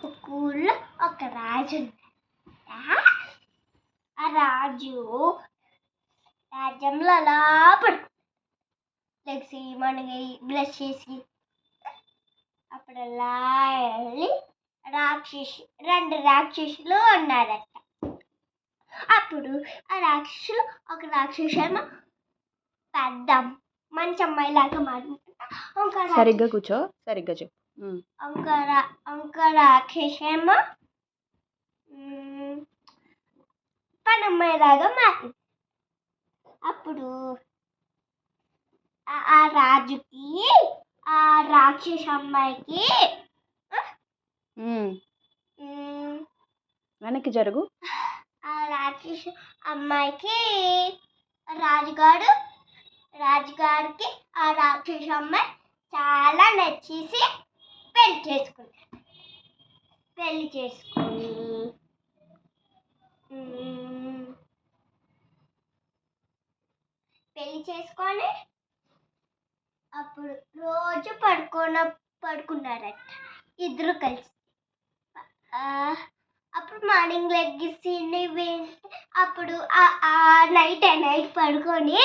ఒక ఊళ్ళో ఒక రాజు ఉన్నాడు. ఆ రాజు రాజ్యంలో అలా లెగ్సి మనకి బ్లష్ చేసి అప్పుడల్లా వెళ్ళి రెండు రాక్షసులు ఉన్నారట. అప్పుడు ఆ రాక్షసులు ఒక రాక్షసేమో పెద్ద మంచి అమ్మాయిలాగా మాట్లాడుతుంటా. సరిగ్గా కూర్చో, సరిగ్గా చెప్పు. ఇంకో రాక్షసేమో పని అమ్మాయిలాగా మాట్లాడుతుంది. అప్పుడు ఆ రాజుకి ఆ రాక్షస అమ్మాయికి వెనక్కి జరుగు. ఆ రాక్షస అమ్మాయికి రాజుగారికి ఆ రాక్షస అమ్మాయి చాలా నచ్చేసి పెళ్లి చేసుకొని అప్పుడు రోజు పడుకున్నారట ఇద్దరు కలిసి. అప్పుడు మార్నింగ్ లెగ్గిసి అప్పుడు నైట్ పడుకొని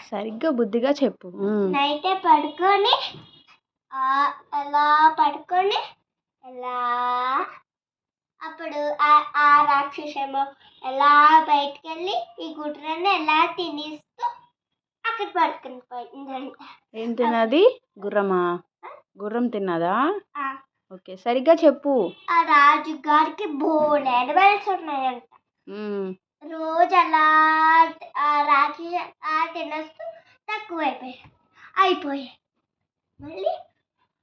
సరిగ్గా బుద్ధిగా చెప్పు. నైటే పడుకొని ఎలా అప్పుడు ఆ రాక్షసేమో ఎలా బయటకు వెళ్ళి ఈ గుడ్రని ఎలా తినేస్తూ అక్కడ పడుకుని పోయిందంట. ఏం తిన్నది? గుర్రమా? గుర్రం తిన్నదా? ఓకే, సరిగ్గా చెప్పు. ఆ రాజు గారికి బోలెడు బయల్స్ ఉన్నాయంట. రోజు అలా రాక్షస తినేస్తూ అయిపోయాయి. మళ్ళీ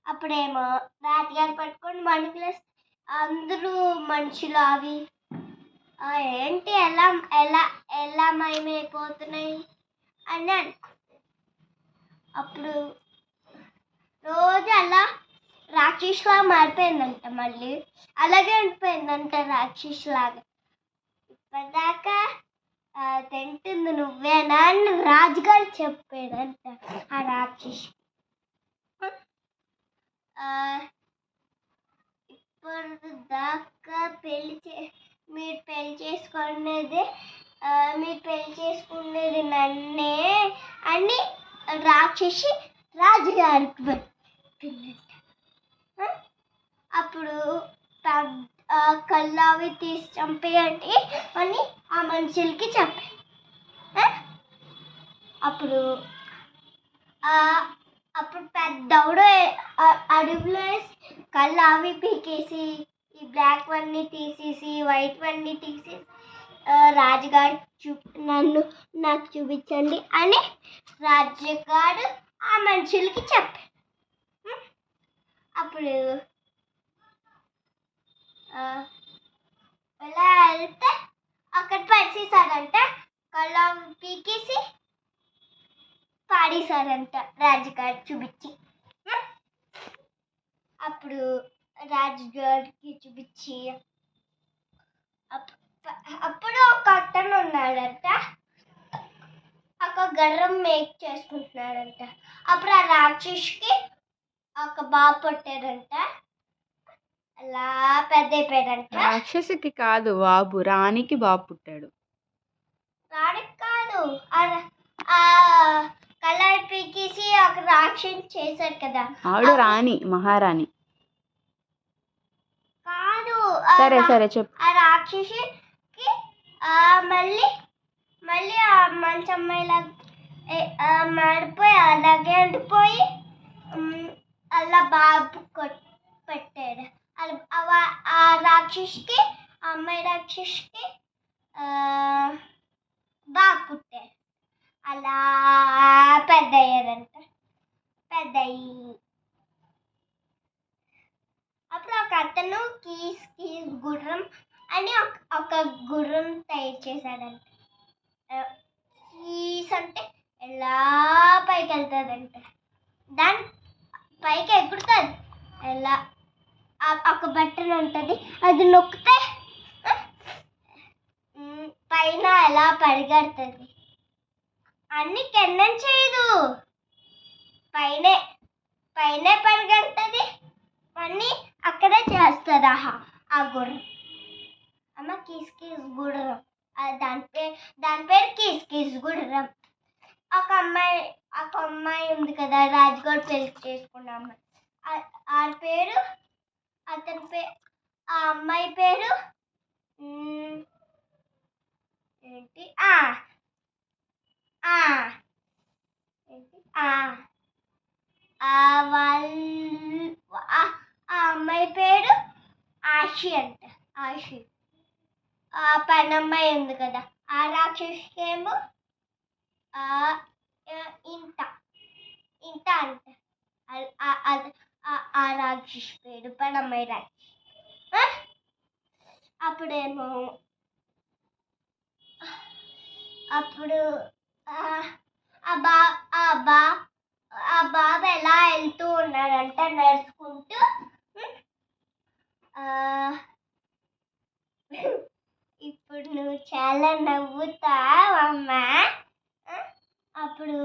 అప్పుడేమో రాజుగారు పట్టుకొని మనుగులేస్తే అందరూ మనుషులు అవి ఏంటి ఎలా ఎలా ఎలా మయమైపోతున్నాయి అని అనుకుంది. అప్పుడు రోజు అలా రాక్షసులాగా మారిపోయిందంట. మళ్ళీ అలాగే ఉండిపోయిందంట రాక్షసులాగా. ఇప్పటిదాకా తింటుంది నువ్వేనా అని రాజుగారు చెప్పాడంట ఆ రాక్షసు. ఇప్పుడు దాకా మీరు పెళ్లి చేసుకునేది నన్నే అని రాక్షసి రాజుగారికి చెప్పిందంట. అప్పుడు కళ్ళు అవి తీసి చంపేయండి అని ఆ మనుషులకి చెప్పారు. అప్పుడు పెద్దవుడు అడుగులో కళ్ళు అవి పీకేసి ఈ బ్లాక్ వన్నీ తీసేసి వైట్ వన్నీ తీసేసి రాజుగారు నాకు చూపించండి అని రాజుగారు ఆ మనుషులకి చెప్పారు. అప్పుడు ఎలా వెళ్తే అక్కడ పరిచేసాడంట. కళ్ళు పీకేసి పాడేశారంట రాజుగారు చూపించి. అప్పుడు రాజుగారికి చూపించి అప్పుడు ఒక అతను ఉన్నాడంట. ఒక గుర్రం మేక్ చేసుకుంటున్నాడంట. అప్పుడు ఆ రాక్షసుకి ఒక బాబు పుట్టాడంట. అలా పెద్ద అయిపోయాడంట. రాక్షసికి కాదు బాబు, రాణికి బాబు పుట్టాడు. రాణికి కాదు, కలర్ పీకేసి ఒక రాక్షసి చేశారు కదా, ఆవిడ రాణి, మహారాణి కాదు. సరే చెప్పు. ఆ రాక్షసికి మళ్ళీ ఆ మంచి అమ్మాయిలా మాడిపోయి అలాగే ఉండిపోయి అలా బాబు పెట్టాడు. ఆ రాక్షసికి అమ్మాయి రాక్షసికి బాబు పుట్టాడు. అలా పెద్ద అయ్యారంట. అప్పుడు ఒక అతను కీస్ గుర్రం అని ఒక గుర్రం తయారు చేశాడంట. కీస్ అంటే ఎలా పైకి వెళ్తుందంట. దాని పైకి ఎగురుతుంది. ఎలా ఒక బటన్ ఉంటుంది, అది నొక్కితే పైన ఎలా పరిగెడుతుంది. అన్ని కిందన చేయదు, పైనే పరిగెడుతుంది. అన్నీ అక్కడే చేస్తుందా. ఆ గుర్రం అమ్మ కిస్ కిస్ గుర్రం దాని పేరు కిస్ కిస్ గుర్రం. ఒక అమ్మాయి ఉంది కదా, రాజుగారు పెళ్లి చేసుకున్న అమ్మాయి. ఆ పేరు అతని పేరు ఆ అమ్మాయి పేరు ఏంటి ఆ అమ్మాయి పేరు ఆషి అంట. ఆషి. ఆ పైన అమ్మాయి ఉంది కదా, ఆ రాక్షసుకేమో ఇంత ఇంత అంట. ఆ రాక్షసు పేరు పైన అమ్మాయి రాక్షసు. అప్పుడు ఆ బాబు ఎలా వెళ్తూ ఉన్నాడంట నడుచుకుంటూ. ఇప్పుడు నువ్వు చాలా నవ్వుతావమ్మా. అప్పుడు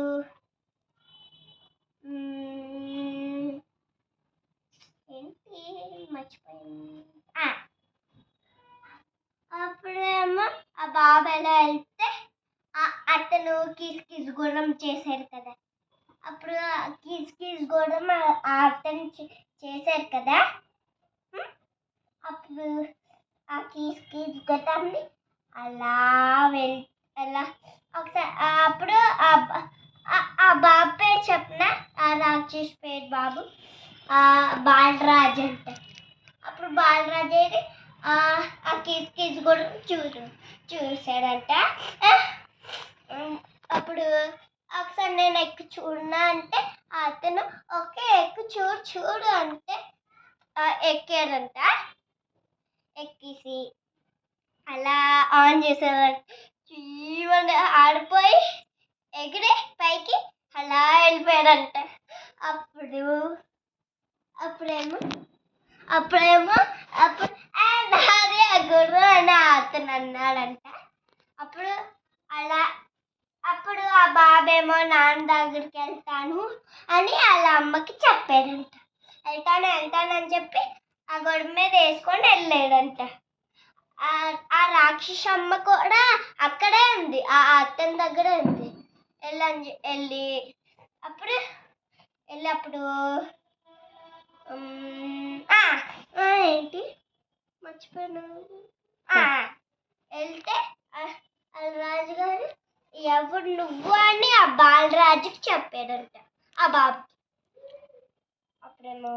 ఏంటి మర్చిపోయింది. అప్పుడేమో ఆ బాబు ఎలా వెళ్తే అతను కిస్ కిస్ గుర్రం చేశారు కదా, అప్పుడు కిస్ కిస్ గుర్రం అతను చేశారు కదా. అప్పుడు ఆ కిస్ కిస్ గుర్రంని అలా ఒకసారి అప్పుడు ఆ బాబు పేరు చెప్పిన, ఆ రాక్షస్ పేరు బాబు బాలరాజు అంట. అప్పుడు బాలరాజు అయితే ఆ కిస్ కిస్ గుర్రం చూశాడంట. అప్పుడు ఒకసారి నేను ఎక్కు చూడనా అంటే అతను ఓకే ఎక్కు చూడు అంటే ఎక్కాడంట. ఎక్కేసి అలా ఆన్ చేసేవాడు. చీమని ఆడిపోయి ఎగిరి పైకి అలా వెళ్ళిపోయాడంట. అప్పుడేమో నాది ఆ గుర్రం అని అతను అన్నాడంట. అప్పుడు ఆ బాబేమో నాన్న దగ్గరికి వెళ్తాను అని వాళ్ళ అమ్మకి చెప్పాడంట. వెళ్తానని చెప్పి ఆ గొడవ మీద వేసుకొని వెళ్ళాడంట. ఆ రాక్షస అమ్మ కూడా అక్కడే ఉంది, ఆ అతని దగ్గరే ఉంది. అప్పుడు ఏంటి మర్చిపోయాను. వెళ్తే రాజుగారు ఎవరు నువ్వు అని ఆ బాలరాజుకి చెప్పాడంట ఆ బాబుకి. అప్పుడేమో